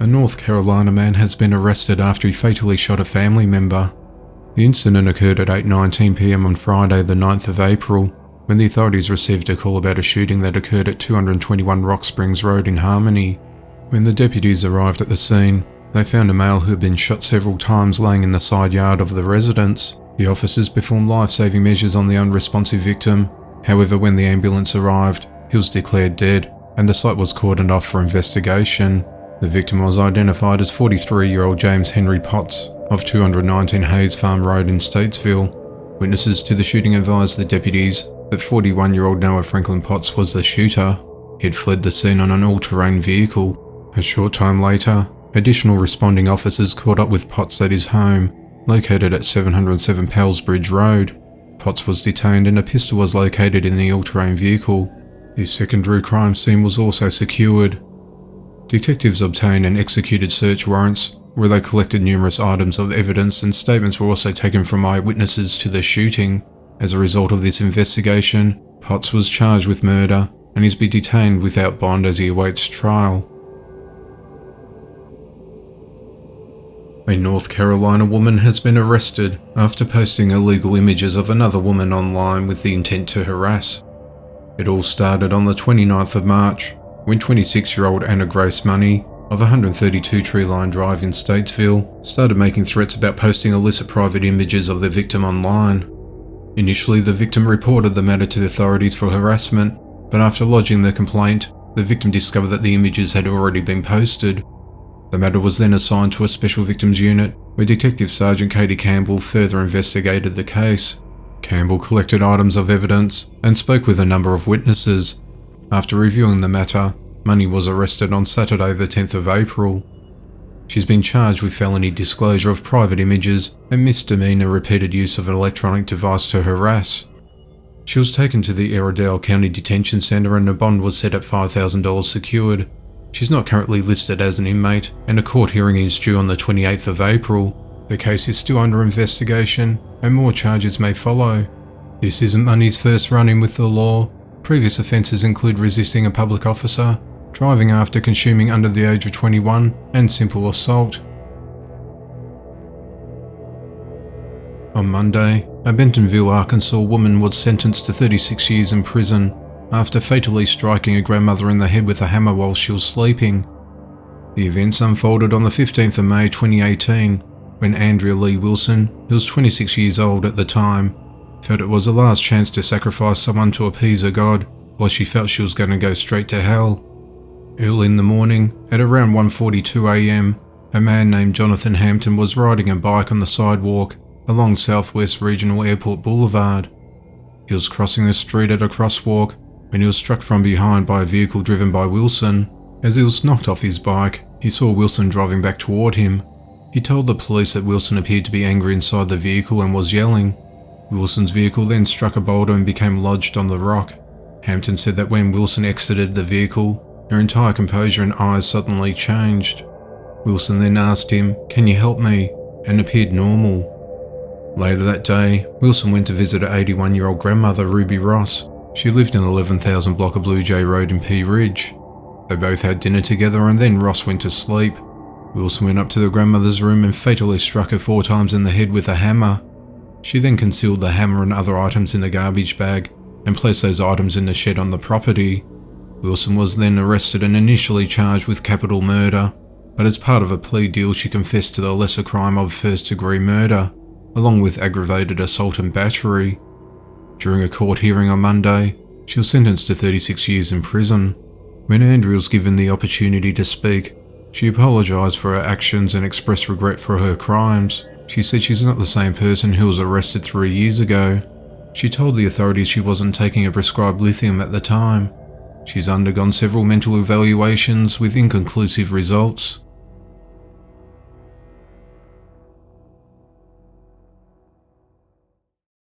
A North Carolina man has been arrested after he fatally shot a family member. The incident occurred at 8:19 p.m. on Friday, the 9th of April, when the authorities received a call about a shooting that occurred at 221 Rock Springs Road in Harmony. When the deputies arrived at the scene, they found a male who had been shot several times laying in the side yard of the residence. The officers performed life-saving measures on the unresponsive victim. However, when the ambulance arrived, he was declared dead, and the site was cordoned off for investigation. The victim was identified as 43-year-old James Henry Potts of 219 Hayes Farm Road in Statesville. Witnesses to the shooting advised the deputies that 41-year-old Noah Franklin Potts was the shooter. He had fled the scene on an all-terrain vehicle. A short time later, additional responding officers caught up with Potts at his home, located at 707 Pellsbridge Road. Potts was detained and a pistol was located in the all-terrain vehicle. His secondary crime scene was also secured. Detectives obtained and executed search warrants, where they collected numerous items of evidence, and statements were also taken from eyewitnesses to the shooting. As a result of this investigation, Potts was charged with murder and is being detained without bond as he awaits trial. A North Carolina woman has been arrested after posting illegal images of another woman online with the intent to harass. It all started on the 29th of March, when 26-year-old Anna Grace Money of 132 Treeline Drive in Statesville started making threats about posting illicit private images of the victim online. Initially, the victim reported the matter to the authorities for harassment, but after lodging the complaint, the victim discovered that the images had already been posted. The matter was then assigned to a Special Victims Unit, where Detective Sergeant Katie Campbell further investigated the case. Campbell collected items of evidence and spoke with a number of witnesses. After reviewing the matter, Money was arrested on Saturday the 10th of April. She's been charged with felony disclosure of private images and misdemeanor repeated use of an electronic device to harass. She was taken to the Airedale County Detention Center and a bond was set at $5,000 secured. She's not currently listed as an inmate, and a court hearing is due on the 28th of April. The case is still under investigation, and more charges may follow. This isn't Money's first run-in with the law. Previous offences include resisting a public officer, driving after consuming under the age of 21, and simple assault. On Monday, a Bentonville, Arkansas woman was sentenced to 36 years in prison after fatally striking a grandmother in the head with a hammer while she was sleeping. The events unfolded on the 15th of May 2018, when Andrea Lee Wilson, who was 26 years old at the time, felt it was the last chance to sacrifice someone to appease her God, while she felt she was going to go straight to hell. Early in the morning, at around 1:42 a.m, a man named Jonathan Hampton was riding a bike on the sidewalk along Southwest Regional Airport Boulevard. He was crossing the street at a crosswalk when he was struck from behind by a vehicle driven by Wilson. As he was knocked off his bike, he saw Wilson driving back toward him. He told the police that Wilson appeared to be angry inside the vehicle and was yelling. Wilson's vehicle then struck a boulder and became lodged on the rock. Hampton said that when Wilson exited the vehicle, her entire composure and eyes suddenly changed. Wilson then asked him, "Can you help me?" and appeared normal. Later that day, Wilson went to visit her 81-year-old grandmother, Ruby Ross. She lived in 11,000 block of Blue Jay Road in Pea Ridge. They both had dinner together and then Ross went to sleep. Wilson went up to the grandmother's room and fatally struck her 4 times in the head with a hammer. She then concealed the hammer and other items in the garbage bag and placed those items in the shed on the property. Wilson was then arrested and initially charged with capital murder, but as part of a plea deal she confessed to the lesser crime of first-degree murder, along with aggravated assault and battery. During a court hearing on Monday, she was sentenced to 36 years in prison. When Andrea was given the opportunity to speak, she apologised for her actions and expressed regret for her crimes. She said she's not the same person who was arrested 3 years ago. She told the authorities she wasn't taking a prescribed lithium at the time. She's undergone several mental evaluations with inconclusive results.